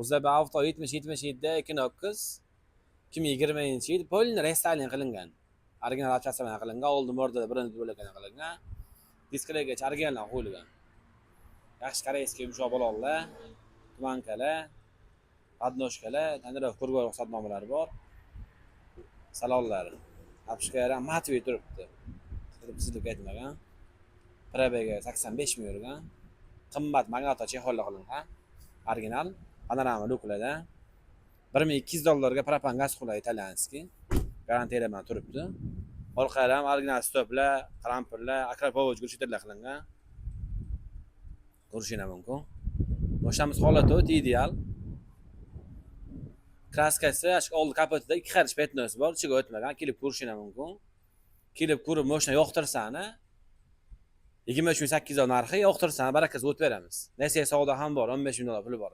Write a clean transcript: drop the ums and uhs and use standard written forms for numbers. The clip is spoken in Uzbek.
O'zi bu avto 77 2.9 2020-yil polni restyling qilingan. Original operatsiya qilingan, oldin o'rtada birinchi bo'lgan qilingan. Disklargacha originaldan qo'yilgan. Yaxshi koreyskiy yumshoq baloqlar, tumankalar, podnoshkalar, tandiroq kurgor ruxsatnomalari bor. Salonlar. Apshkaylar matviy turibdi. Sizlik aytmagan. Probega 85 ming yurgan. Qimmat magnato chexollar qilingan. Original panorama luklarda. $1200 propan gaz qulay italyanskiy. Garantiya bilan turibdi. Orqalar ham original stoplar, kramperlar, akrapovich gurshitlar qilingan. Ko'rishinglar mumkin. Mashinamiz holati o'ta ideal. Kraskasi oldi kapotida 2 qarich petnosi bor, ichiga o'tmagan. Kelib ko'rishinglar mumkin. Kelib ko'rib mashina yoqtirsani 23.800 narxi yoqtirsani barakasi o't beramiz. Nasiya savdo ham bor, $15 ming puli bor.